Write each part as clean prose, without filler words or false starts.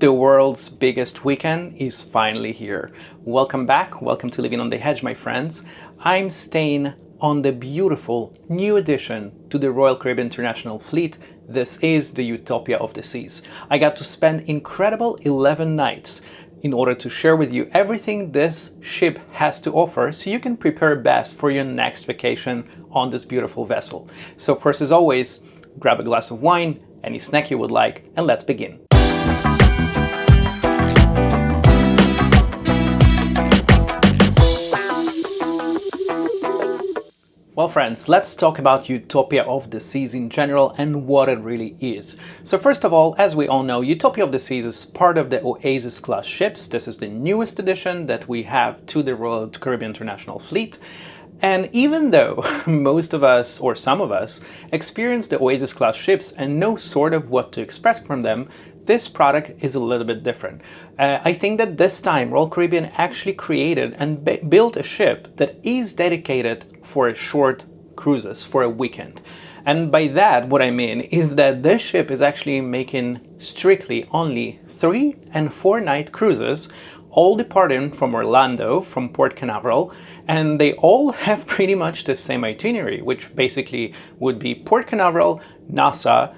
The world's biggest weekend is finally here. Welcome back, welcome to Living on the Edge, my friends. I'm staying on the beautiful new addition to the Royal Caribbean International Fleet. This is the Utopia of the Seas. I got to spend incredible 11 nights in order to share with you everything this ship has to offer so you can prepare best for your next vacation on this beautiful vessel. So of course, as always, grab a glass of wine, any snack you would like, and let's begin. Well friends, let's talk about Utopia of the Seas in general and what it really is. So first of all, as we all know, Utopia of the Seas is part of the Oasis class ships. This is the newest addition that we have to the Royal Caribbean International Fleet. And even though most of us, or some of us, experience the Oasis class ships and know sort of what to expect from them, this product is a little bit different. I think that this time Royal Caribbean actually created and built a ship that is dedicated for short cruises, for a weekend. And by that, what I mean is that this ship is actually making strictly only 3 and 4 night cruises, all departing from Orlando, from Port Canaveral, and they all have pretty much the same itinerary, which basically would be Port Canaveral, Nassau,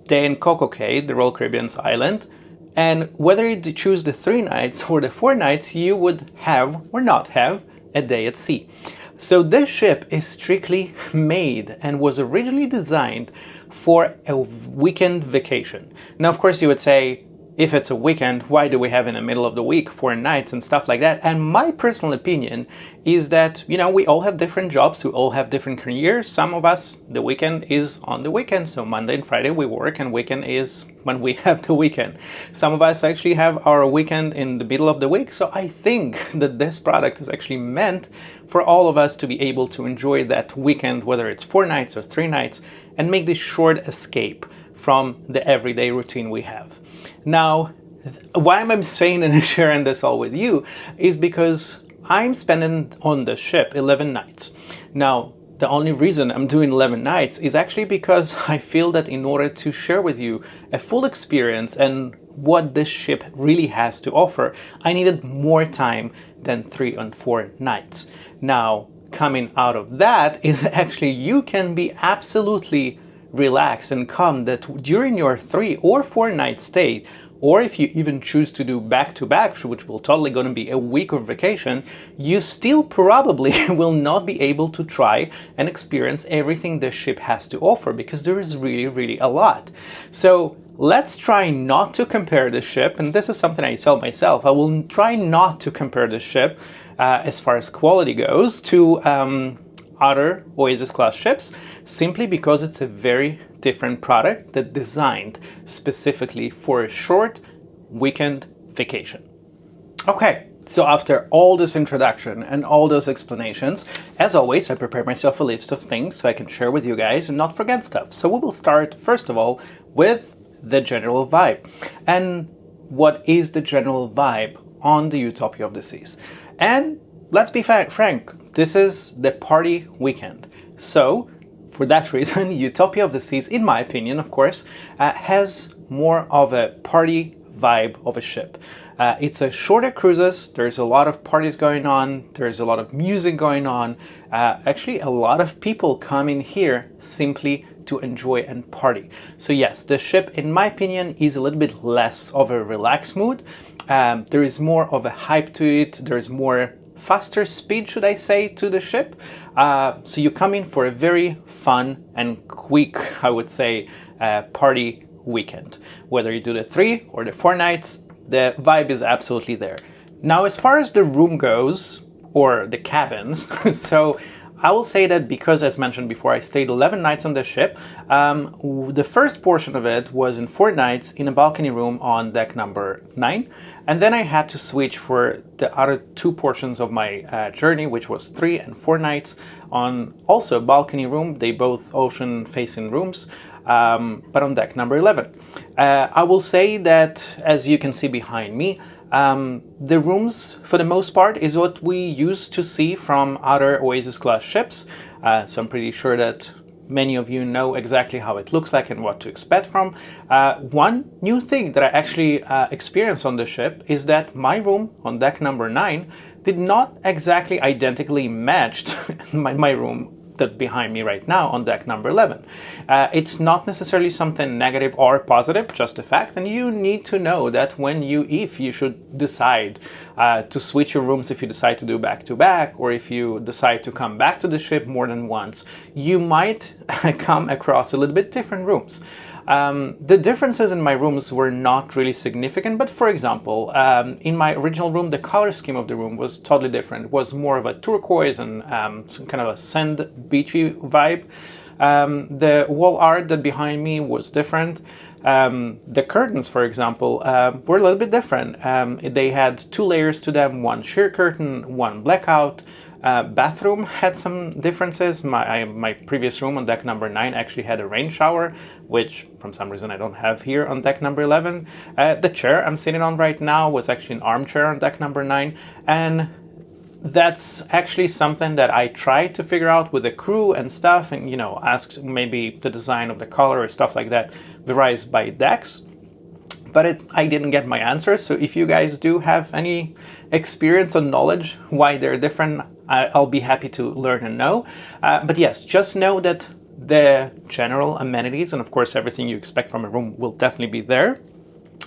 then Coco Cay, the Royal Caribbean's island, and whether you choose the 3 nights or the 4 nights, you would have or not have a day at sea. So this ship is strictly made and was originally designed for a weekend vacation. Now, of course, you would say, if it's a weekend, why do we have in the middle of the week 4 nights and stuff like that? And my personal opinion is that, we all have different jobs, we all have different careers. Some of us, the weekend is on the weekend, so Monday and Friday we work and weekend is when we have the weekend. Some of us actually have our weekend in the middle of the week, so I think that this product is actually meant for all of us to be able to enjoy that weekend, whether it's 4 nights or 3 nights, and make this short escape from the everyday routine we have. Now, why I'm saying and sharing this all with you is because I'm spending on the ship 11 nights. Now, the only reason I'm doing 11 nights is actually because I feel that in order to share with you a full experience and what this ship really has to offer, I needed more time than 3 and 4 nights. Now, coming out of that is actually you can be absolutely relax and calm that during your 3 or 4 night stay, or if you even choose to do back-to-back, which will totally going to be a week of vacation, you still probably will not be able to try and experience everything the ship has to offer, because there is really a lot. So let's try not to compare the ship, and this is something I tell myself, I will try not to compare the ship as far as quality goes to other Oasis class ships, simply because it's a very different product that designed specifically for a short weekend vacation. Okay, so after all this introduction and all those explanations, as always, I prepare myself a list of things so I can share with you guys and not forget stuff. So we will start, first of all, with the general vibe. And what is the general vibe on the Utopia of the Seas? And let's be frank, this is the party weekend. So, for that reason, Utopia of the Seas, in my opinion, of course, has more of a party vibe of a ship. It's a shorter cruises, there's a lot of parties going on, there's a lot of music going on. Actually, a lot of people come in here simply to enjoy and party. So yes, the ship, in my opinion, is a little bit less of a relaxed mood. There is more of a hype to it, there's more faster speed, should I say, to the ship. So you come in for a very fun and quick, I would say, party weekend. Whether you do the 3 or the 4 nights, the vibe is absolutely there. Now, as far as the room goes, or the cabins, so I will say that because, as mentioned before, I stayed 11 nights on the ship. The first portion of it was in 4 nights in a balcony room on deck number 9. And then I had to switch for the other 2 portions of my journey, which was 3 and 4 nights on also a balcony room. They both ocean facing rooms, but on deck number 11. I will say that, as you can see behind me, the rooms, for the most part, is what we used to see from other Oasis class ships. So I'm pretty sure that many of you know exactly how it looks like and what to expect from. One new thing that I actually experienced on the ship is that my room on deck number 9 did not exactly identically match my room that's behind me right now on deck number 11. It's not necessarily something negative or positive, just a fact, and you need to know that if you should decide to switch your rooms, if you decide to do back-to-back, or if you decide to come back to the ship more than once, you might come across a little bit different rooms. The differences in my rooms were not really significant, but for example, in my original room, the color scheme of the room was totally different. It was more of a turquoise and some kind of a sand beachy vibe. The wall art that behind me was different. The curtains, for example, were a little bit different. They had 2 layers to them, one sheer curtain, one blackout. Bathroom had some differences. My previous room on deck number 9 actually had a rain shower, which for some reason I don't have here on deck number 11. The chair I'm sitting on right now was actually an armchair on deck number 9, and that's actually something that I tried to figure out with the crew and stuff, and asked maybe the design of the color or stuff like that varies by decks. But I didn't get my answers, so if you guys do have any experience or knowledge why they're different, I'll be happy to learn and know. But yes, just know that the general amenities and of course everything you expect from a room will definitely be there.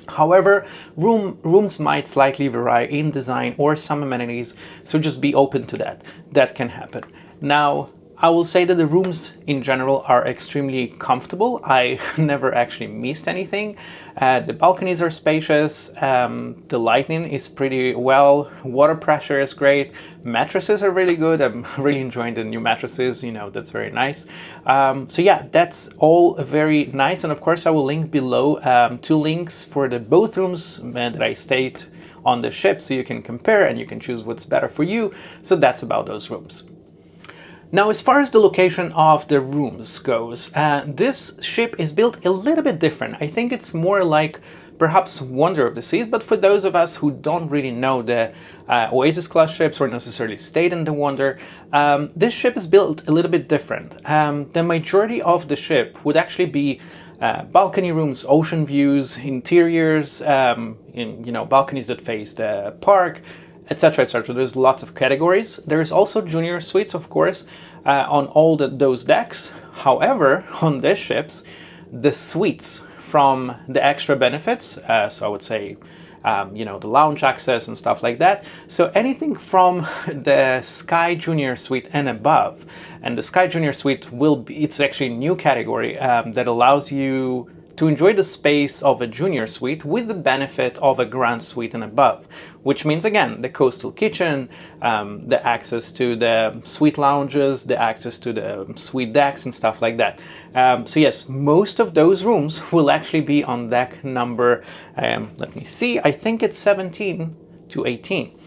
However, rooms might slightly vary in design or some amenities, so just be open to that. That can happen. Now, I will say that the rooms in general are extremely comfortable. I never actually missed anything. The balconies are spacious, the lighting is pretty well, water pressure is great, mattresses are really good. I'm really enjoying the new mattresses, that's very nice. So yeah, that's all very nice, and of course I will link below 2 links for both rooms that I stayed on the ship, so you can compare and you can choose what's better for you. So that's about those rooms. Now, as far as the location of the rooms goes, this ship is built a little bit different. I think it's more like perhaps Wonder of the Seas, but for those of us who don't really know the Oasis class ships or necessarily stayed in the Wonder, this ship is built a little bit different. The majority of the ship would actually be balcony rooms, ocean views, interiors, balconies that face the park, etc., etc. There's lots of categories. There's also junior suites, of course, on all those decks. However, on these ships, the suites from the extra benefits, so I would say, the lounge access and stuff like that. So anything from the Sky Junior Suite and above, and the Sky Junior Suite it's actually a new category that allows you to enjoy the space of a junior suite with the benefit of a grand suite and above, which means again the coastal kitchen, the access to the suite lounges, the access to the suite decks and stuff like that. So yes, most of those rooms will actually be on deck number, let me see, I think it's 17 to 18.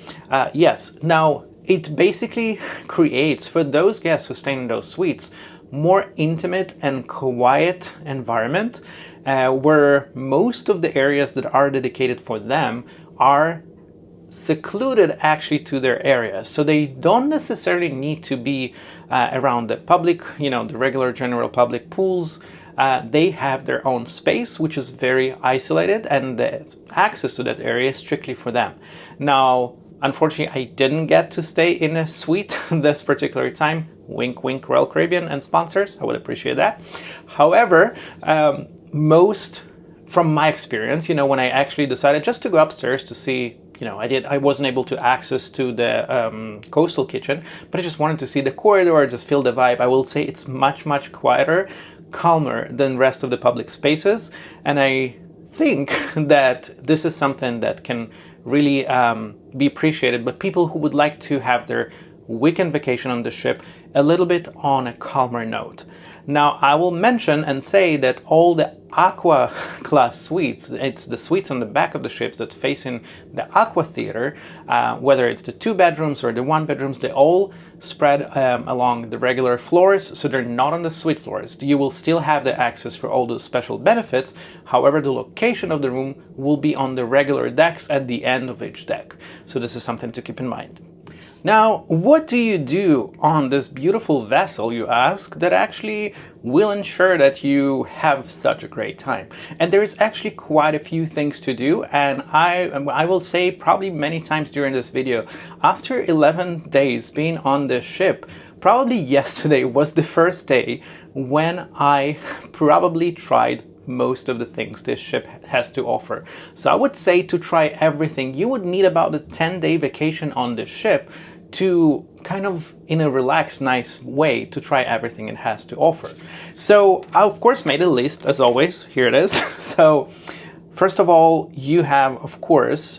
Yes, now it basically creates for those guests who stay in those suites more intimate and quiet environment, where most of the areas that are dedicated for them are secluded actually to their area. So they don't necessarily need to be around the public, the regular general public pools. They have their own space, which is very isolated, and the access to that area is strictly for them. Now, unfortunately, I didn't get to stay in a suite this particular time. Wink, wink, Royal Caribbean and sponsors. I would appreciate that. However, most from my experience, when I actually decided just to go upstairs to see, I wasn't able to access to the coastal kitchen, but I just wanted to see the corridor, just feel the vibe. I will say it's much, much quieter, calmer than rest of the public spaces. And I think that this is something that can really be appreciated by people who would like to have their weekend vacation on the ship a little bit on a calmer note. Now, I will mention and say that all the Aqua class suites, it's the suites on the back of the ships that's facing the Aqua Theater, whether it's the 2 bedrooms or the 1 bedrooms, they all spread along the regular floors, so they're not on the suite floors. You will still have the access for all those special benefits. However, the location of the room will be on the regular decks at the end of each deck. So this is something to keep in mind. Now, what do you do on this beautiful vessel, you ask, that actually will ensure that you have such a great time? And there is actually quite a few things to do, and I will say probably many times during this video, after 11 days being on this ship, probably yesterday was the first day when I probably tried most of the things this ship has to offer. So I would say to try everything, you would need about a 10-day vacation on this ship to kind of, in a relaxed, nice way, to try everything it has to offer. So I, of course, made a list, as always. Here it is. So first of all, you have, of course,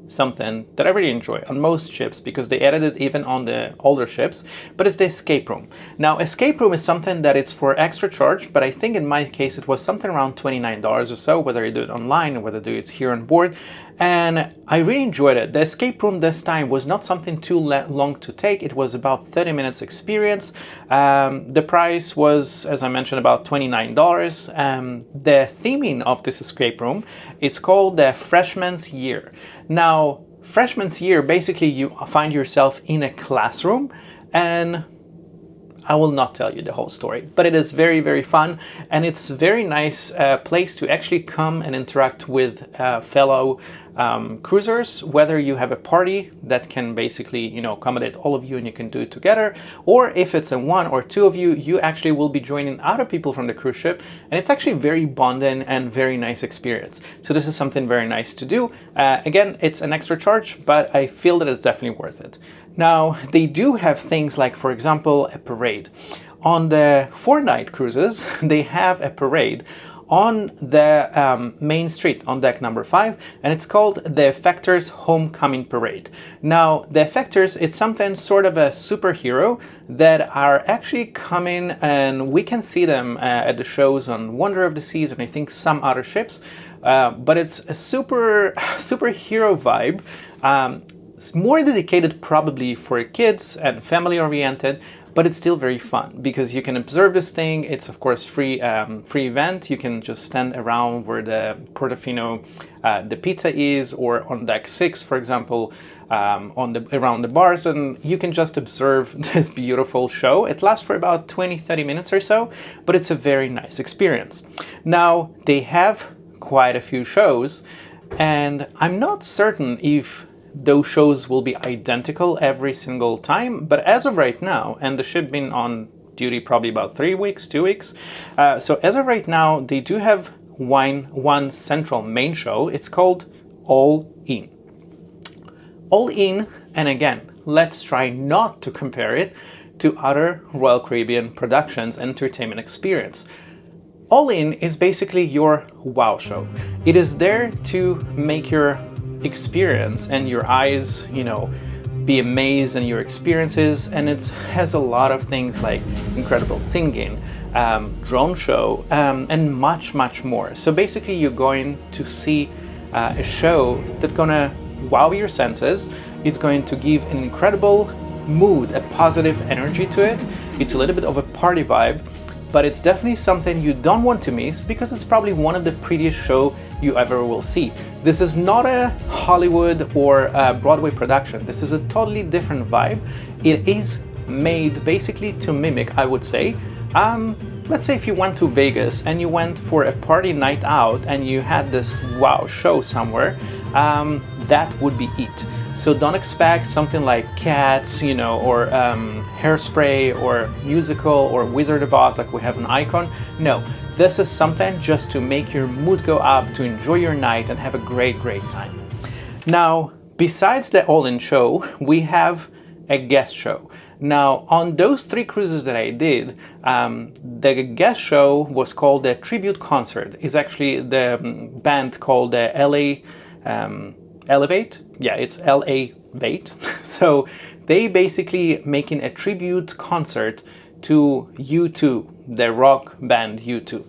something that I really enjoy on most ships, because they added it even on the older ships, but it's the escape room. Now, escape room is something that it's for extra charge, but I think in my case it was something around $29 or so, whether you do it online or whether you do it here on board. And I really enjoyed it. The escape room this time was not something too long to take. It was about 30 minutes experience. The price was, as I mentioned, about $29. The theming of this escape room is called the Freshman's Year. Now, Freshman's Year, basically you find yourself in a classroom, and I will not tell you the whole story, but it is very, very fun, and it's a very nice place to actually come and interact with fellow cruisers, whether you have a party that can basically, you know, accommodate all of you and you can do it together, or if it's a one or two of you, you actually will be joining other people from the cruise ship, and it's actually very bonding and very nice experience. So this is something very nice to do. Again, it's an extra charge, but I feel that it's definitely worth it. Now, they do have things like, for example, a parade. On the 4-night cruises, they have a parade on the main street on deck number 5, and it's called the Effectors Homecoming Parade. Now, the Effectors, it's something sort of a superhero that are actually coming, and we can see them at the shows on Wonder of the Seas and I think some other ships, but it's a superhero vibe. It's more dedicated probably for kids and family oriented, but it's still very fun because you can observe this thing. It's of course free event. You can just stand around where the Portofino, the pizza is, or on deck 6, for example, around the bars, and you can just observe this beautiful show. It lasts for about 20-30 minutes or so, but it's a very nice experience. Now, they have quite a few shows, and I'm not certain if those shows will be identical every single time, but as of right now, and the ship been on duty probably about 3 weeks, 2 weeks, so as of right now, they do have one central main show. It's called All In. All In, and again, let's try not to compare it to other Royal Caribbean productions entertainment experience. All In is basically your wow show. It is there to make your experience and your eyes, you know, be amazed in your experiences, and it has a lot of things like incredible singing, drone show, and much more. So basically you're going to see a show that's gonna wow your senses. It's going to give an incredible mood, a positive energy to it. It's a little bit of a party vibe, but it's definitely something you don't want to miss because it's probably one of the prettiest shows you ever will see. This is not a Hollywood or a Broadway production. This is a totally different vibe. It is made basically to mimic, I would say, let's say if you went to Vegas and you went for a party night out and you had this wow show somewhere, that would be it. So don't expect something like Cats, you know, or Hairspray, or musical, or Wizard of Oz like we have an Icon. No, this is something just to make your mood go up, to enjoy your night and have a great time. Now, besides the all-in show, we have a guest show. Now, on those 3 cruises that I did, the guest show was called the Tribute Concert. It's actually the band called the LA Elevate. Yeah, it's LA Vate. So they basically making a tribute concert to U2, the rock band U2.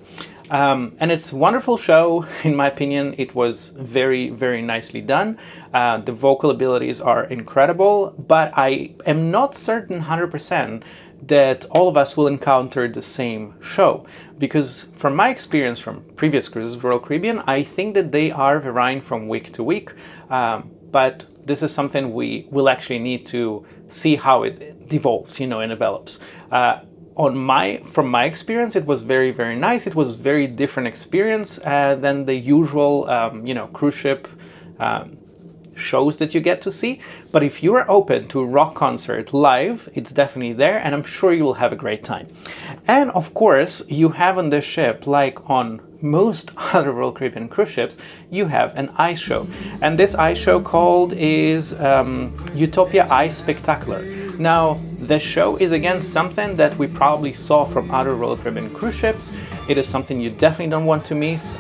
And it's a wonderful show. In my opinion, it was very nicely done. The vocal abilities are incredible, but I am not certain 100% that all of us will encounter the same show. Because from my experience from previous cruises, Royal Caribbean, I think that they are varying from week to week, but this is something we will actually need to see how it devolves, and develops. From my experience, it was very, very nice. It was very different experience than the usual, cruise ship shows that you get to see. But if you are open to a rock concert live, it's definitely there, and I'm sure you will have a great time. And of course, you have on this ship, like on most other Royal Caribbean cruise ships, you have an ice show. And this ice show called is Utopia Ice Spectacular. Now, the show is again something that we probably saw from other Royal Caribbean cruise ships. It is something you definitely don't want to miss.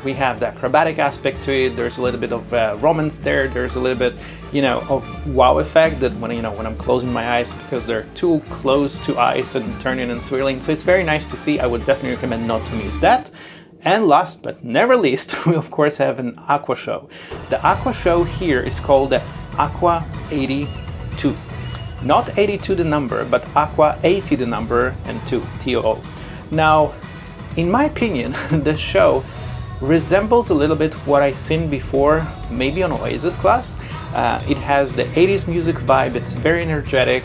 We have the acrobatic aspect to it. There's a little bit of romance there. There's a little bit, of wow effect that when I'm closing my eyes because they're too close to ice and turning and swirling. So it's very nice to see. I would definitely recommend not to miss that. And last but never least, we of course have an aqua show. The aqua show here is called the Aqua 82. Not 82 the number, but Aqua 80 the number and 2, TOO. Now, in my opinion, the show resembles a little bit what I've seen before, maybe on Oasis class. It has the 80s music vibe, it's very energetic.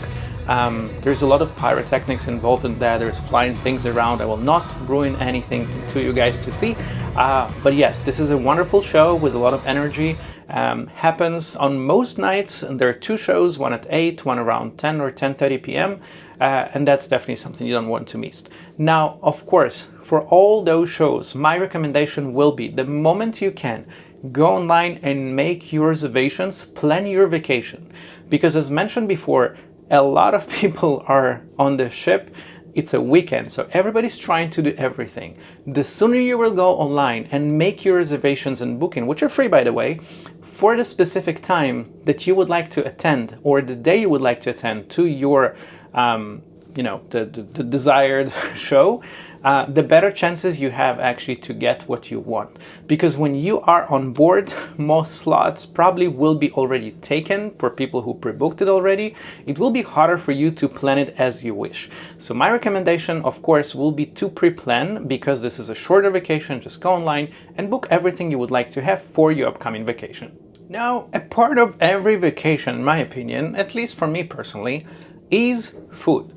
There's a lot of pyrotechnics involved in that. There's flying things around. I will not ruin anything to you guys to see. But yes, this is a wonderful show with a lot of energy. Happens on most nights, and there are two shows, one at 8, one around 10 or 10:30 p.m. And that's definitely something you don't want to miss. Now, of course, for all those shows, my recommendation will be the moment you can, go online and make your reservations, plan your vacation. Because as mentioned before, a lot of people are on the ship. It's a weekend, so everybody's trying to do everything. The sooner you will go online and make your reservations and booking, which are free by the way, for the specific time that you would like to attend or the day you would like to attend to your the desired show, the better chances you have actually to get what you want. Because when you are on board, most slots probably will be already taken for people who pre-booked it already. It will be harder for you to plan it as you wish. So my recommendation, of course, will be to pre-plan, because this is a shorter vacation. Just go online and book everything you would like to have for your upcoming vacation. Now, a part of every vacation, in my opinion, at least for me personally, is food.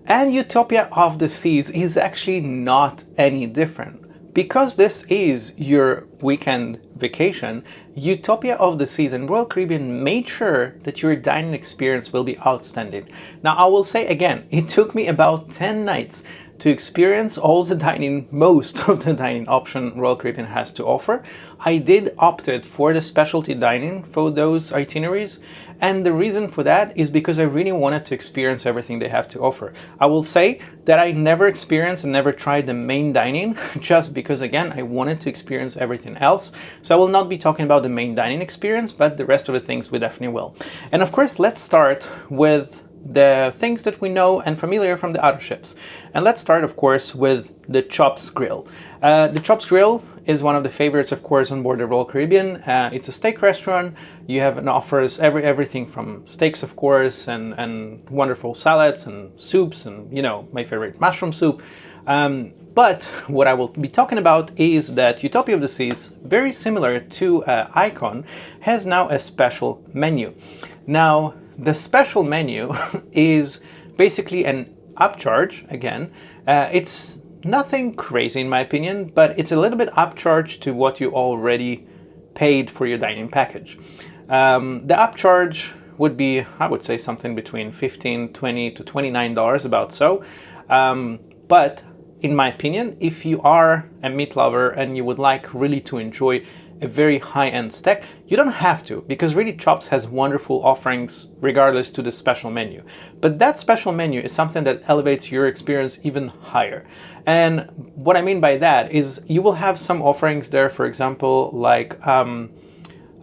And Utopia of the Seas is actually not any different. Because this is your weekend vacation, Utopia of the Seas and Royal Caribbean made sure that your dining experience will be outstanding. Now, I will say again, it took me about 10 nights to experience all the dining, most of the dining option Royal Caribbean has to offer. I did opted for the specialty dining for those itineraries, and the reason for that is because I really wanted to experience everything they have to offer. I will say that I never experienced and never tried the main dining, just because again I wanted to experience everything else. So I will not be talking about the main dining experience, but the rest of the things we definitely will. And of course, let's start with the things that we know and familiar from the other ships. And let's start, of course, with the Chops Grill. The Chops Grill is one of the favorites, of course, on board the Royal Caribbean. It's a steak restaurant. You have and offers everything from steaks, of course, and wonderful salads and soups, and my favorite mushroom soup. But what I will be talking about is that Utopia of the Seas, very similar to Icon, has now a special menu. Now, the special menu is basically an upcharge, again. It's nothing crazy in my opinion, but it's a little bit upcharge to what you already paid for your dining package. The upcharge would be, I would say, something between $15, $20 to $29, about so. But in my opinion, if you are a meat lover and you would like really to enjoy a very high-end steak, you don't have to, because really Chops has wonderful offerings regardless to the special menu. But that special menu is something that elevates your experience even higher. And what I mean by that is you will have some offerings there, for example, like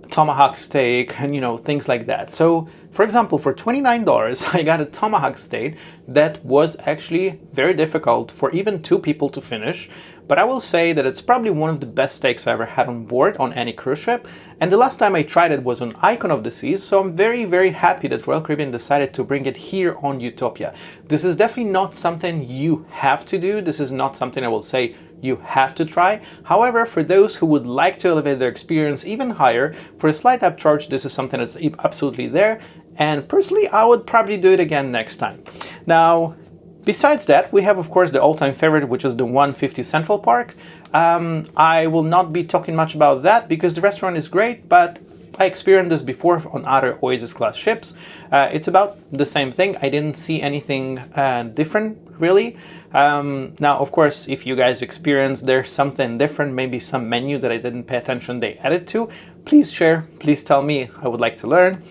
tomahawk steak and things like that. So for example, for $29 I got a tomahawk steak that was actually very difficult for even two people to finish, but I will say that it's probably one of the best steaks I ever had on board on any cruise ship. And the last time I tried it was on Icon of the Seas, so I'm very, very happy that Royal Caribbean decided to bring it here on Utopia. This is definitely not something you have to do. This is not something I will say you have to try. However, for those who would like to elevate their experience even higher, for a slight upcharge, this is something that's absolutely there. And personally, I would probably do it again next time. Now, besides that, we have, of course, the all-time favorite, which is the 150 Central Park. I will not be talking much about that because the restaurant is great, but I experienced this before on other Oasis class ships. It's about the same thing. I didn't see anything different, really. Now, of course, if you guys experience there's something different, maybe some menu that I didn't pay attention they added to, please share, please tell me. I would like to learn.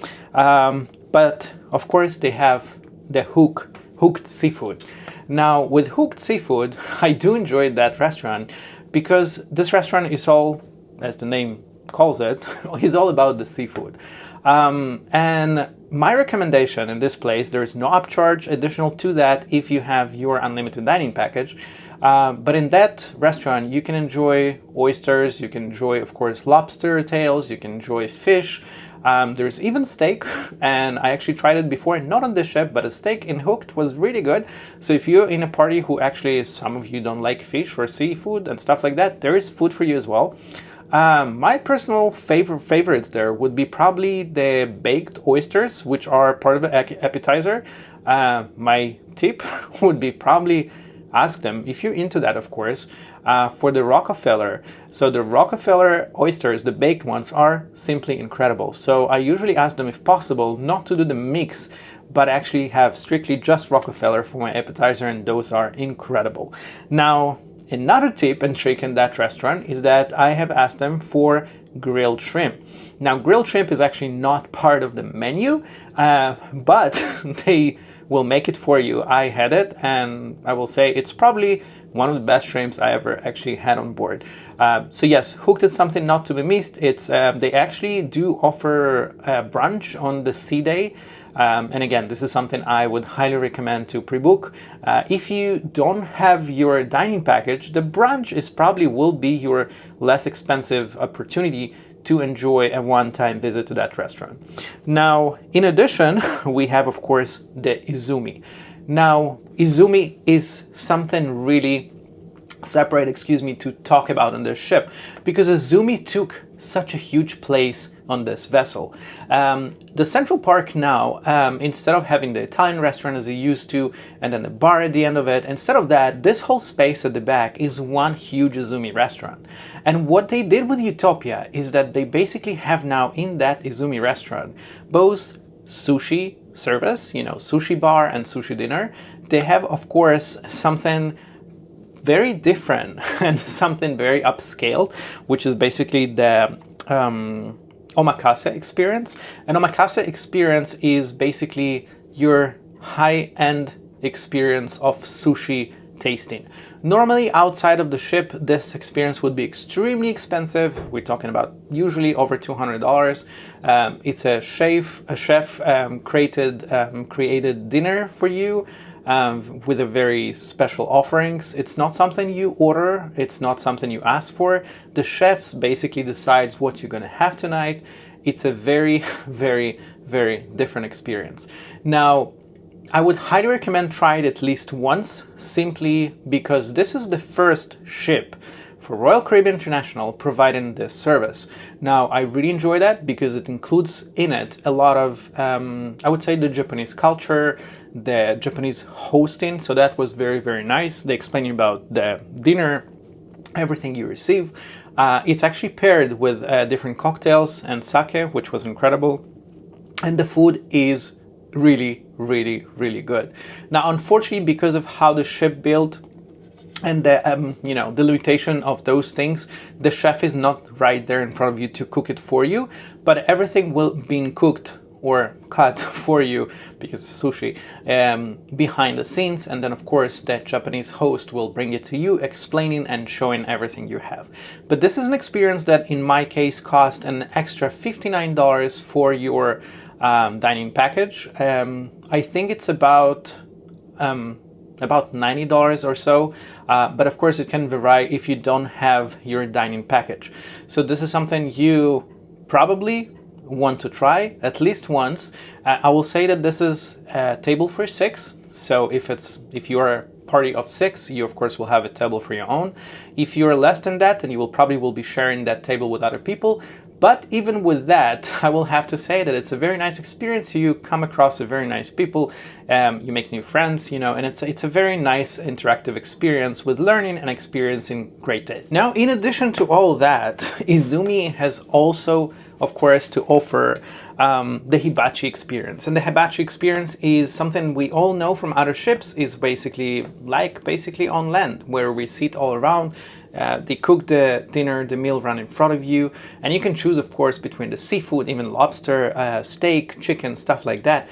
But, of course, they have the Hooked Seafood. Now, with Hooked Seafood, I do enjoy that restaurant because this restaurant is all, as the name calls it, is all about the seafood. And my recommendation in this place, there is no upcharge additional to that if you have your unlimited dining package. But in that restaurant, you can enjoy oysters, you can enjoy, of course, lobster tails, you can enjoy fish. There's even steak, and I actually tried it before, not on this ship, but a steak in Hooked was really good. So if you're in a party who actually, some of you don't like fish or seafood and stuff like that, there is food for you as well. My personal favorites there would be probably the baked oysters, which are part of the appetizer. My tip would be probably ask them, if you're into that, of course, for the Rockefeller. So the Rockefeller oysters, the baked ones, are simply incredible. So I usually ask them, if possible, not to do the mix, but actually have strictly just Rockefeller for my appetizer, and those are incredible. Now, another tip and trick in that restaurant is that I have asked them for grilled shrimp. Now, grilled shrimp is actually not part of the menu, but they will make it for you. I had it, and I will say it's probably one of the best shrimps I ever actually had on board. So yes, Hooked is something not to be missed. It's they actually do offer brunch on the sea day. And again, this is something I would highly recommend to pre-book. If you don't have your dining package, the brunch is probably will be your less expensive opportunity to enjoy a one-time visit to that restaurant. Now, in addition, we have, of course, the Izumi. Now, Izumi is something really separate, to talk about on this ship, because Izumi took such a huge place on this vessel. The Central Park now, instead of having the Italian restaurant as it used to, and then the bar at the end of it, instead of that, this whole space at the back is one huge Izumi restaurant. And what they did with Utopia is that they basically have now in that Izumi restaurant both sushi service, sushi bar and sushi dinner. They have, of course, something very different and something very upscaled, which is basically the omakase experience. An omakase experience is basically your high-end experience of sushi tasting. Normally outside of the ship, this experience would be extremely expensive. We're talking about usually over $200. It's a chef created dinner for you. With a very special offerings. It's not something you order, it's not something you ask for. The chefs basically decides what you're gonna have tonight. It's a very, very, very different experience. Now, I would highly recommend try it at least once, simply because this is the first ship for Royal Caribbean International providing this service. Now, I really enjoy that because it includes in it a lot of, I would say, the Japanese culture, the Japanese hosting, so that was very, very nice. They explain you about the dinner, everything you receive. It's actually paired with different cocktails and sake, which was incredible. And the food is really, really, really good. Now, unfortunately, because of how the ship built, and the limitation of those things, the chef is not right there in front of you to cook it for you, but everything will be cooked or cut for you, because it's sushi, behind the scenes. And then of course that Japanese host will bring it to you, explaining and showing everything you have. But this is an experience that in my case cost an extra $59 for your dining package. I think it's about about $90 or so, but of course it can vary if you don't have your dining package. So this is something you probably want to try at least once. I will say that this is a table for 6, so if you are a party of 6, you of course will have a table for your own. If you're less than that, then you will be sharing that table with other people. But even with that, I will have to say that it's a very nice experience. You come across a very nice people, you make new friends, and it's a very nice interactive experience with learning and experiencing great days. Now, in addition to all that, Izumi has also, of course, to offer the hibachi experience. And the hibachi experience is something we all know from other ships, is basically on land, where we sit all around. They cook the dinner, the meal run in front of you, and you can choose, of course, between the seafood, even lobster, steak, chicken, stuff like that.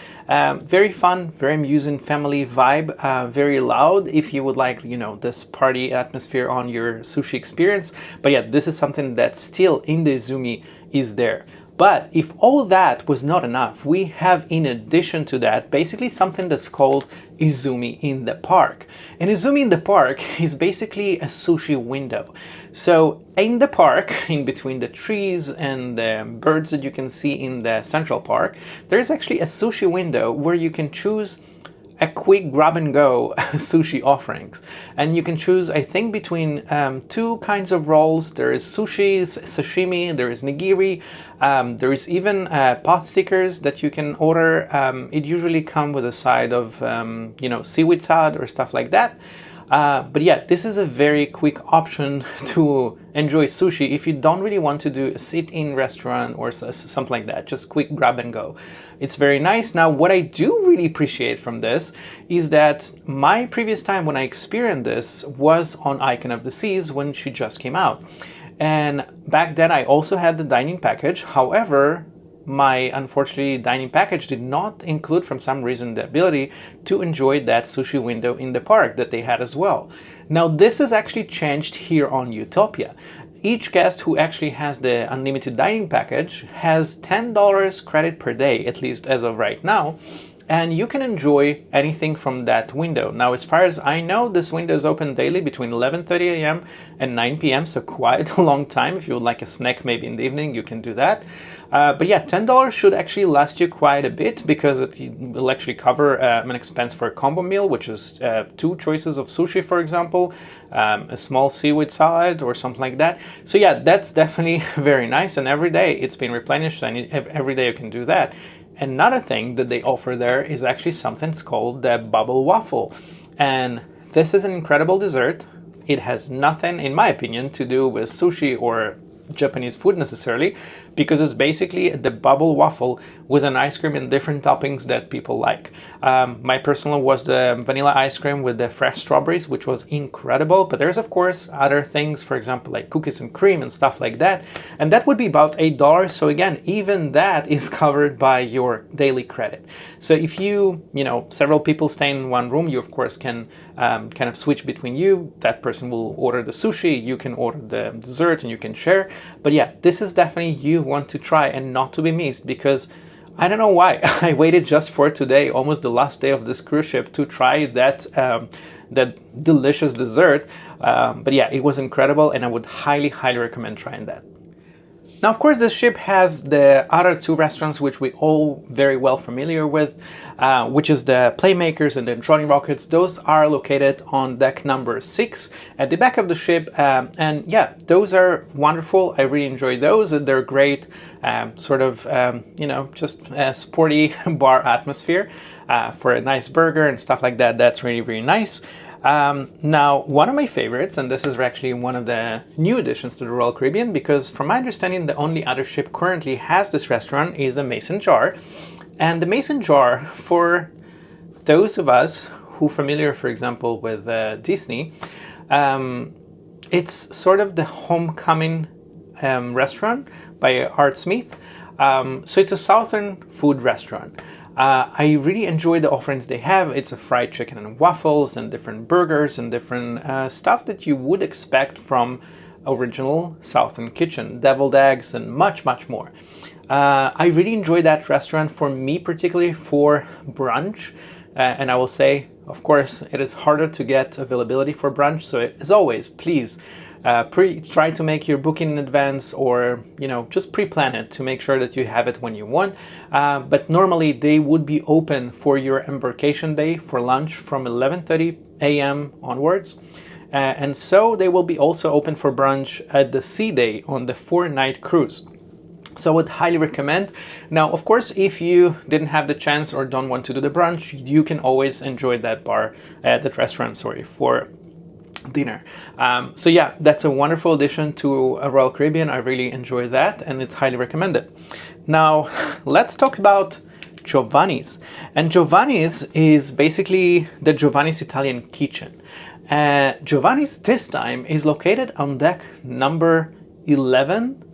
Very fun, very amusing family vibe, very loud if you would like, this party atmosphere on your sushi experience. But yeah, this is something that still in the Izumi is there. But if all that was not enough, we have, in addition to that, basically something that's called Izumi in the Park. And Izumi in the Park is basically a sushi window. So in the park, in between the trees and the birds that you can see in the Central Park, there's actually a sushi window where you can choose a quick grab-and-go sushi offerings. And you can choose, I think, between 2 kinds of rolls. There is sushi, sashimi, there is nigiri, there is even pot stickers that you can order. It usually comes with a side of, seaweed salad or stuff like that. But yeah, this is a very quick option to enjoy sushi if you don't really want to do a sit-in restaurant or something like that, just quick grab and go. It's very nice. Now, what I do really appreciate from this is that my previous time when I experienced this was on Icon of the Seas when she just came out. And back then I also had the dining package. However, my, unfortunately, dining package did not include, from some reason, the ability to enjoy that sushi window in the park that they had as well. Now, this is actually changed here on Utopia. Each guest who actually has the unlimited dining package has $10 credit per day, at least as of right now, and you can enjoy anything from that window. Now, as far as I know, this window is open daily between 11:30 a.m. and 9 p.m., so quite a long time. If you would like a snack maybe in the evening, you can do that. But yeah, $10 should actually last you quite a bit, because it will actually cover an expense for a combo meal, which is 2 choices of sushi, for example, a small seaweed salad or something like that. So yeah, that's definitely very nice, and every day it's been replenished, and every day you can do that. Another thing that they offer there is actually something called the bubble waffle. And this is an incredible dessert. It has nothing, in my opinion, to do with sushi or Japanese food necessarily, because it's basically the bubble waffle with an ice cream and different toppings that people like. My personal was the vanilla ice cream with the fresh strawberries, which was incredible. But there's, of course, other things, for example, like cookies and cream and stuff like that. And that would be about $8. So again, even that is covered by your daily credit. So if several people stay in one room, you, of course, can kind of switch between you. That person will order the sushi, you can order the dessert, and you can share. But yeah, this is definitely you want to try and not to be missed, because I don't know why I waited just for today, almost the last day of this cruise ship, to try that delicious dessert. But yeah, it was incredible, and I would highly recommend trying that. Now, of course, this ship has the other 2 restaurants, which we all very well familiar with, which is the Playmakers and the Johnny Rockets. Those are located on deck number 6 at the back of the ship. And yeah, those are wonderful. I really enjoy those. They're great, just a sporty bar atmosphere for a nice burger and stuff like that. That's really, really nice. Now, one of my favorites, and this is actually one of the new additions to the Royal Caribbean, because from my understanding, the only other ship currently has this restaurant, is the Mason Jar. And the Mason Jar, for those of us who are familiar, for example, with Disney, it's sort of the homecoming restaurant by Art Smith. So it's a Southern food restaurant. I really enjoy the offerings they have. It's a fried chicken and waffles and different burgers and different stuff that you would expect from original Southern kitchen, deviled eggs and much, much more. I really enjoy that restaurant, for me particularly for brunch. And I will say Of course, it is harder to get availability for brunch, so as always, please try to make your booking in advance, or just pre-plan it to make sure that you have it when you want. But normally they would be open for your embarkation day for lunch from 11:30 a.m. onwards. And so they will be also open for brunch at the sea day on the 4-night cruise. So I would highly recommend. Now, of course, if you didn't have the chance or don't want to do the brunch, you can always enjoy that restaurant, for dinner. So yeah, that's a wonderful addition to a Royal Caribbean. I really enjoy that, and it's highly recommended. Now, let's talk about Giovanni's. And Giovanni's is basically the Giovanni's Italian kitchen. Giovanni's this time is located on deck number 11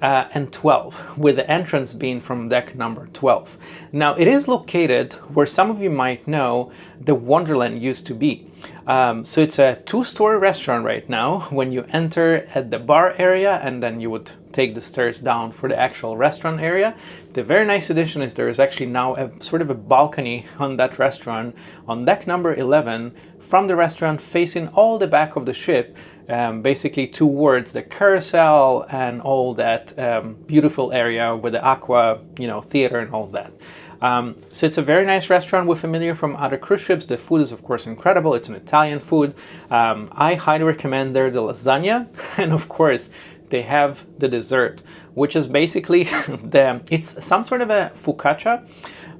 and 12, with the entrance being from deck number 12. Now, it is located where some of you might know the Wonderland used to be. So it's a 2-story restaurant right now. When you enter at the bar area, and then you would take the stairs down for the actual restaurant area. The very nice addition is there is actually now a sort of a balcony on that restaurant on deck number 11, from the restaurant facing all the back of the ship, basically towards the carousel and all that beautiful area with the aqua, theater and all that. So it's a very nice restaurant. We're familiar from other cruise ships. The food is of course incredible. It's an Italian food. I highly recommend there the lasagna, and of course they have the dessert, which is basically it's some sort of a focaccia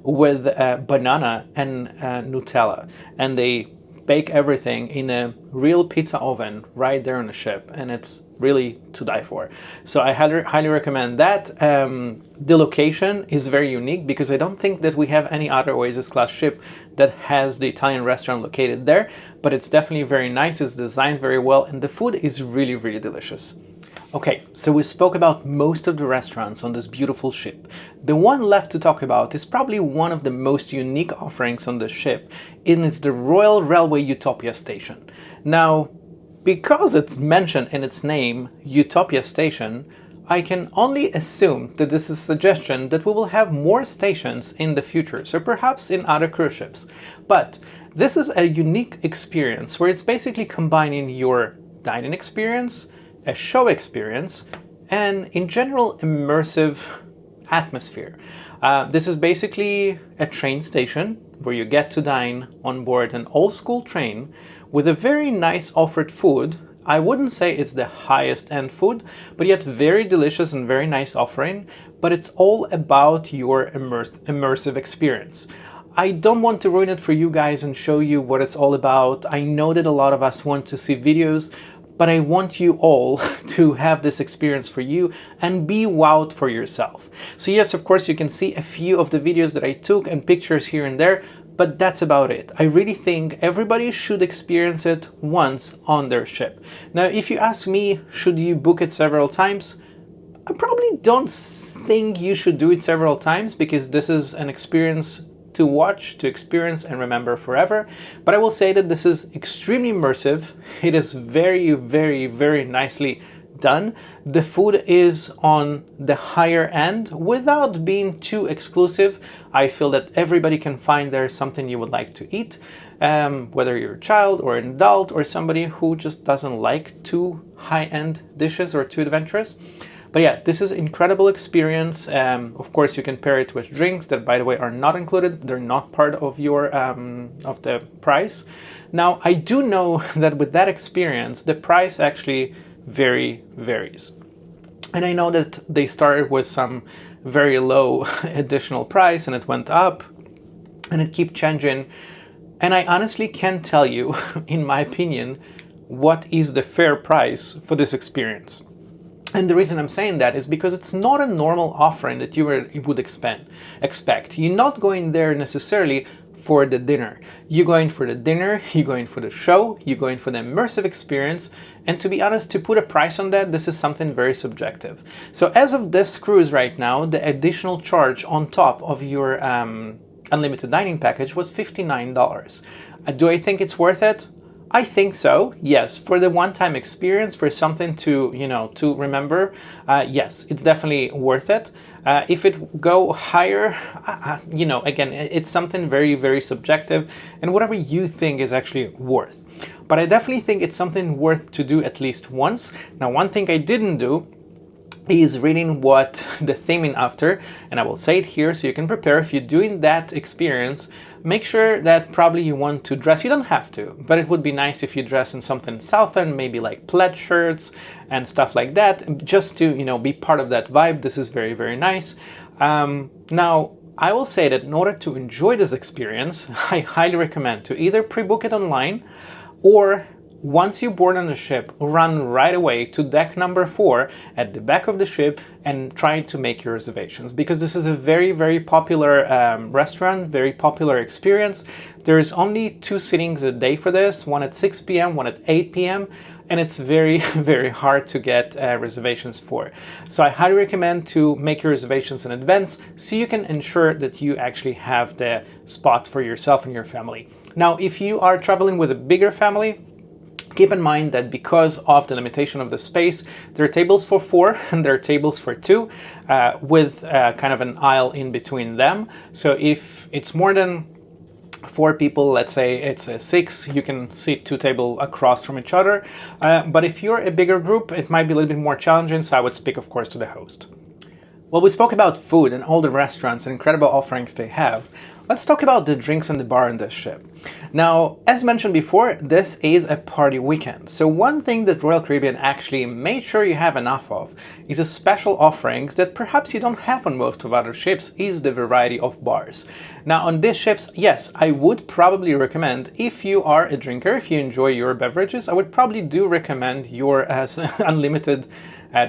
with banana and Nutella, and they bake everything in a real pizza oven right there on the ship, and it's really to die for. So I highly recommend that. The location is very unique because I don't think that we have any other Oasis class ship that has the Italian restaurant located there, but it's definitely very nice. It's designed very well, and the food is really, really delicious. Okay, so we spoke about most of the restaurants on this beautiful ship. The one left to talk about is probably one of the most unique offerings on the ship, and it's the Royal Railway Utopia Station. Now, because it's mentioned in its name, Utopia Station, I can only assume that this is a suggestion that we will have more stations in the future, so perhaps in other cruise ships. But this is a unique experience where it's basically combining your dining experience, a show experience, and in general immersive atmosphere. This is basically a train station where you get to dine on board an old school train with a very nice offered food. I wouldn't say it's the highest end food, but yet very delicious and very nice offering, but it's all about your immersive experience. I don't want to ruin it for you guys and show you what it's all about. I know that a lot of us want to see videos, but I want you all to have this experience for you and be wowed for yourself. So yes, of course, you can see a few of the videos that I took and pictures here and there, but that's about it. I really think everybody should experience it once on their ship. Now, if you ask me, should you book it several times? I probably don't think you should do it several times, because this is an experience to watch, to experience and remember forever. But I will say that this is extremely immersive. It is very, very, very nicely done. The food is on the higher end without being too exclusive. I feel that everybody can find there something you would like to eat, whether you're a child or an adult or somebody who just doesn't like too high-end dishes or too adventurous. But yeah, this is incredible experience. Of course, you can pair it with drinks that, by the way, are not included. They're not part of your of the price. Now, I do know that with that experience, the price actually varies. And I know that they started with some very low additional price, and it went up, and it keeps changing. And I honestly can't tell you, in my opinion, what is the fair price for this experience. And the reason I'm saying that is because it's not a normal offering that you would expect. You're not going there necessarily for the dinner. You're going for the dinner, you're going for the show, you're going for the immersive experience. And to be honest, to put a price on that, this is something very subjective. So as of this cruise right now, the additional charge on top of your unlimited dining package was $59. Do I think it's worth it? I think so, yes. For the one-time experience, for something to, to remember, yes, it's definitely worth it. If it go higher, again, it's something very, very subjective, and whatever you think is actually worth. But I definitely think it's something worth to do at least once. Now, one thing I didn't do is reading what the theming after, and I will say it here so you can prepare. If you're doing that experience, make sure that probably you want to dress. You don't have to, but it would be nice if you dress in something southern, maybe like plaid shirts and stuff like that, just to be part of that vibe. This is very, very nice. Now, I will say that in order to enjoy this experience, I highly recommend to either pre-book it online, or once you board on the ship, run right away to deck number 4 at the back of the ship and try to make your reservations, because this is a very, very popular restaurant, very popular experience. There is only 2 sittings a day for this, one at 6 p.m., one at 8 p.m., and it's very, very hard to get reservations for. So I highly recommend to make your reservations in advance so you can ensure that you actually have the spot for yourself and your family. Now, if you are traveling with a bigger family, keep in mind that because of the limitation of the space, there are tables for 4 and there are tables for 2 with kind of an aisle in between them. So if it's more than 4 people, let's say it's a 6, you can sit 2 tables across from each other. But if you're a bigger group, it might be a little bit more challenging, so I would speak, of course, to the host. Well, we spoke about food and all the restaurants and incredible offerings they have. Let's talk about the drinks and the bar on this ship. Now, as mentioned before, this is a party weekend. So one thing that Royal Caribbean actually made sure you have enough of is a special offerings that perhaps you don't have on most of other ships, is the variety of bars. Now, on these ships, yes, I would probably recommend, if you are a drinker, if you enjoy your beverages, I would probably do recommend your unlimited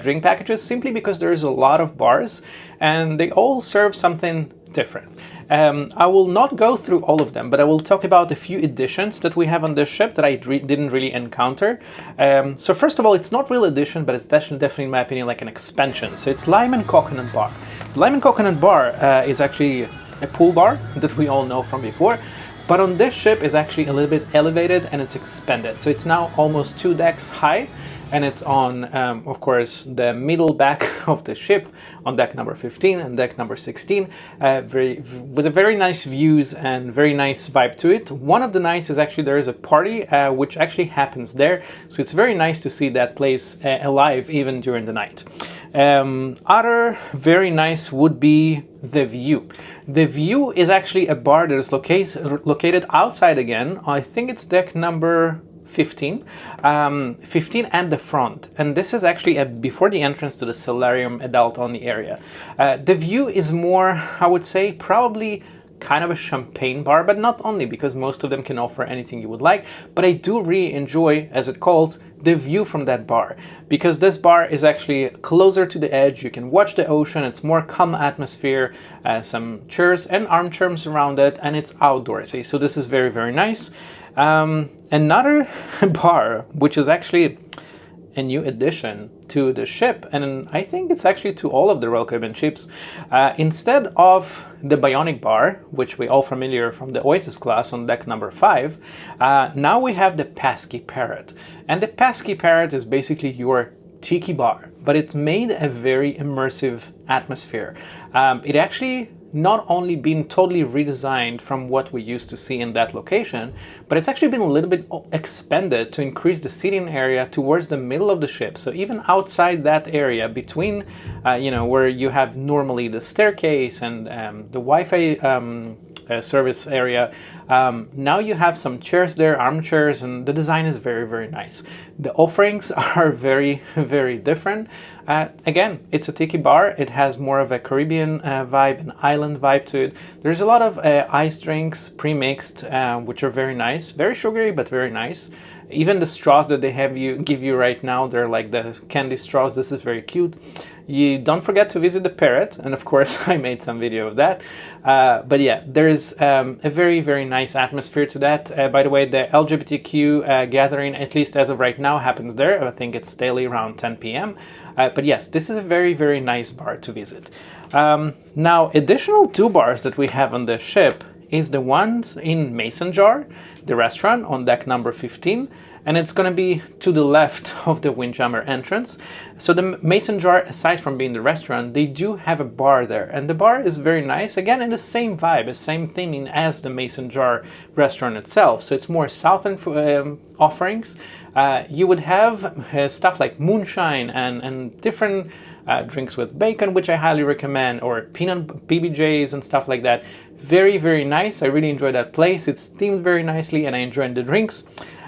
drink packages, simply because there is a lot of bars and they all serve something different. I will not go through all of them, but I will talk about a few additions that we have on this ship that I didn't really encounter. So first of all, it's not real addition, but it's definitely, in my opinion, like an expansion. So it's Lime and Coconut Bar. Lime and Coconut Bar is actually a pool bar that we all know from before, but on this ship is actually a little bit elevated and it's expanded. So it's now almost 2 decks high, and it's on, of course, the middle back of the ship, on deck number 15 and deck number 16, with a very nice views and very nice vibe to it. One of the nice is actually there is a party which actually happens there, so it's very nice to see that place alive even during the night. Other very nice would be The View. The View is actually a bar that is located outside again. I think it's deck number 15 and the front, and this is actually before the entrance to the solarium adult only area. The View is more, I would say, probably kind of a champagne bar, but not only, because most of them can offer anything you would like, but I do really enjoy, as it calls, the view from that bar, because this bar is actually closer to the edge. You can watch the ocean, it's more calm atmosphere, some chairs and armchairs around it, and it's outdoorsy, so this is very, very nice. Another bar, which is actually a new addition to the ship, and I think it's actually to all of the Royal Caribbean ships, instead of the Bionic Bar, which we all familiar from the Oasis class on deck number 5, now we have the Pesky Parrot. And the Pesky Parrot is basically your tiki bar, but it made a very immersive atmosphere. It actually not only been totally redesigned from what we used to see in that location, but it's actually been a little bit expanded to increase the seating area towards the middle of the ship. So even outside that area between, where you have normally the staircase and the Wi-Fi service area, now you have some chairs there, armchairs, and the design is very, very nice. The offerings are very, very different. Again, it's a tiki bar. It has more of a Caribbean vibe, an island vibe to it. There's a lot of ice drinks pre-mixed, which are very nice, very sugary, but very nice. Even the straws that they give you right now, they're like the candy straws. This is very cute. You don't forget to visit the parrot, and of course I made some video of that. But yeah, there's a very, very nice atmosphere to that. By the way, the LGBTQ gathering, at least as of right now, happens there. I think it's daily around 10 p.m. But yes, this is a very, very nice bar to visit. Now, additional 2 bars that we have on the ship is the one in Mason Jar, the restaurant on deck number 15, and it's going to be to the left of the Windjammer entrance. So the Mason Jar, aside from being the restaurant, they do have a bar there, and the bar is very nice, again in the same vibe, the same theming as the Mason Jar restaurant itself. So it's more southern offerings. You would have stuff like moonshine and different drinks with bacon, which I highly recommend, or peanut PBJs and stuff like that. Very, very nice. I really enjoyed that place. It's themed very nicely and I enjoyed the drinks.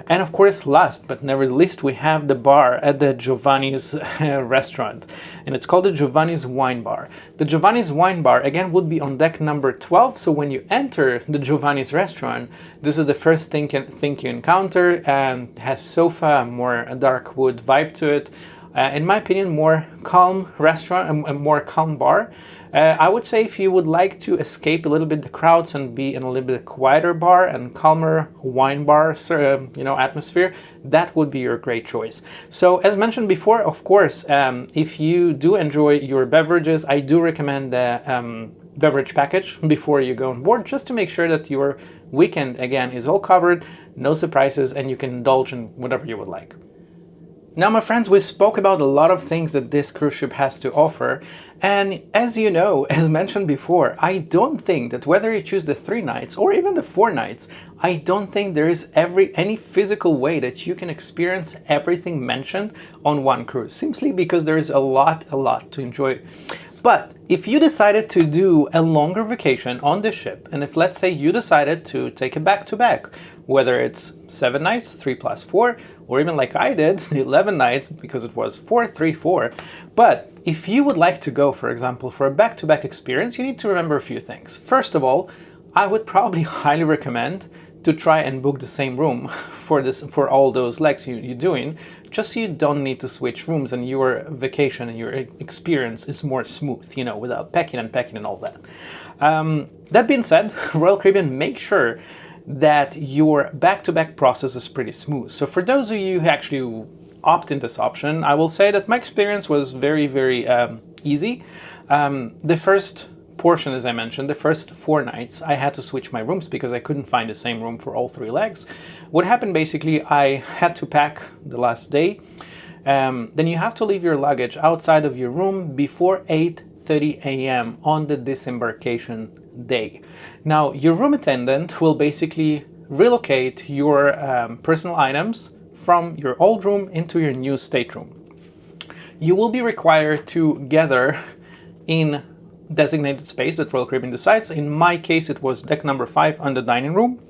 And of course, last but never least, we have the bar at the Giovanni's restaurant, and it's called the Giovanni's Wine Bar. The Giovanni's Wine Bar, again, would be on deck number 12, so when you enter the Giovanni's restaurant, this is the first thing you encounter, and has sofa, more dark wood vibe to it. In my opinion, more calm restaurant, a more calm bar. I would say if you would like to escape a little bit the crowds and be in a little bit quieter bar and calmer wine bar, atmosphere, that would be your great choice. So as mentioned before, of course, if you do enjoy your beverages, I do recommend the beverage package before you go on board, just to make sure that your weekend, again, is all covered, no surprises, and you can indulge in whatever you would like. Now, my friends, we spoke about a lot of things that this cruise ship has to offer, and as you know, as mentioned before, I don't think that whether you choose the 3 nights or even the 4 nights, I don't think there is any physical way that you can experience everything mentioned on one cruise, simply because there is a lot to enjoy. But if you decided to do a longer vacation on this ship, and if let's say you decided to take a back-to-back, whether it's 7 nights, 3 plus 4, or even like I did, 11 nights, because it was 4, 3, 4. But if you would like to go, for example, for a back-to-back experience, you need to remember a few things. First of all, I would probably highly recommend to try and book the same room for all those legs you're doing, just so you don't need to switch rooms and your vacation and your experience is more smooth, without packing and all that. That being said, Royal Caribbean, make sure that your back-to-back process is pretty smooth. So for those of you who actually opt in this option, I will say that my experience was very, very easy. The first portion, as I mentioned, the first 4 nights, I had to switch my rooms because I couldn't find the same room for all 3 legs. What happened basically, I had to pack the last day. Then you have to leave your luggage outside of your room before 8:30 a.m. on the disembarkation day. Now, your room attendant will basically relocate your personal items from your old room into your new stateroom. You will be required to gather in designated space that Royal Caribbean decides. In my case, it was deck number 5 on the dining room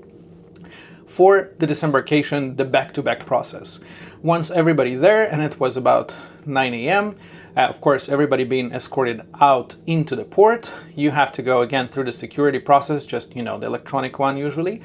for the disembarkation, the back-to-back process. Once everybody there, and it was about 9 a.m., of course, everybody being escorted out into the port, you have to go again through the security process, just, the electronic one usually.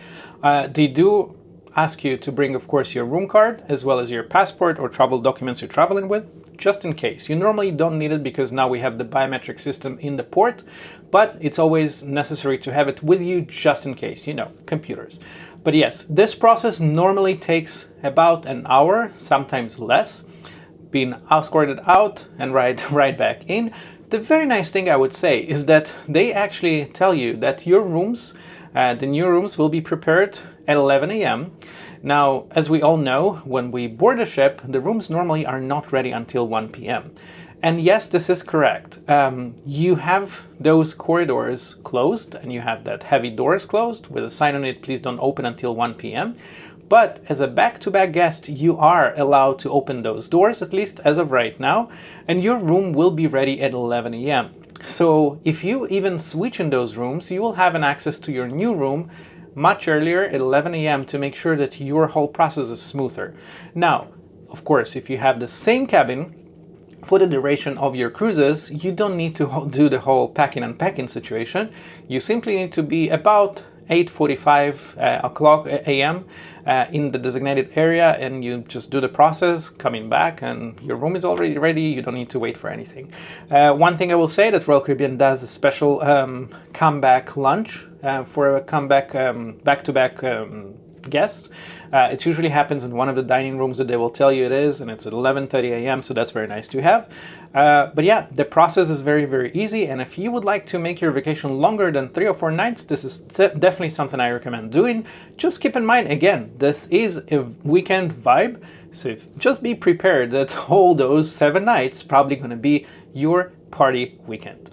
They do ask you to bring, of course, your room card as well as your passport or travel documents you're traveling with, just in case. You normally don't need it because now we have the biometric system in the port, but it's always necessary to have it with you just in case, computers. But yes, this process normally takes about an hour, sometimes less, being escorted out and right back in. The very nice thing I would say is that they actually tell you that your rooms, the new rooms, will be prepared at 11 a.m. Now, as we all know, when we board a ship, the rooms normally are not ready until 1 p.m. And yes, this is correct. You have those corridors closed and you have that heavy doors closed with a sign on it, please don't open until 1 p.m. But as a back-to-back guest, you are allowed to open those doors, at least as of right now, and your room will be ready at 11 a.m. So if you even switch in those rooms, you will have an access to your new room much earlier at 11 a.m. to make sure that your whole process is smoother. Now, of course, if you have the same cabin for the duration of your cruises, you don't need to do the whole packing and unpacking situation. You simply need to be about 8:45 o'clock a.m. In the designated area, and you just do the process, coming back, and your room is already ready. You don't need to wait for anything. One thing I will say that Royal Caribbean does a special comeback lunch for a comeback back-to-back guests. It usually happens in one of the dining rooms that they will tell you it is, and it's at 11:30 a.m., so that's very nice to have. But yeah, the process is very, very easy, and if you would like to make your vacation longer than 3 or 4 nights, this is definitely something I recommend doing. Just keep in mind, again, this is a weekend vibe, so just be prepared that all those 7 nights probably going to be your party weekend.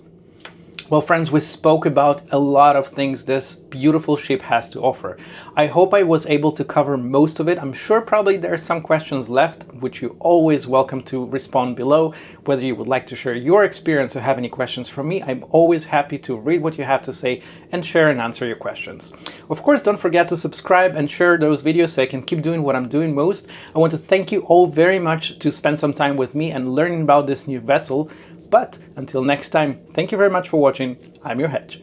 Well, friends, we spoke about a lot of things this beautiful ship has to offer. I hope I was able to cover most of it. I'm sure probably there are some questions left, which you're always welcome to respond below. Whether you would like to share your experience or have any questions from me, I'm always happy to read what you have to say and share and answer your questions. Of course, don't forget to subscribe and share those videos so I can keep doing what I'm doing most. I want to thank you all very much to spend some time with me and learning about this new vessel. But until next time, thank you very much for watching. I'm your Hedge.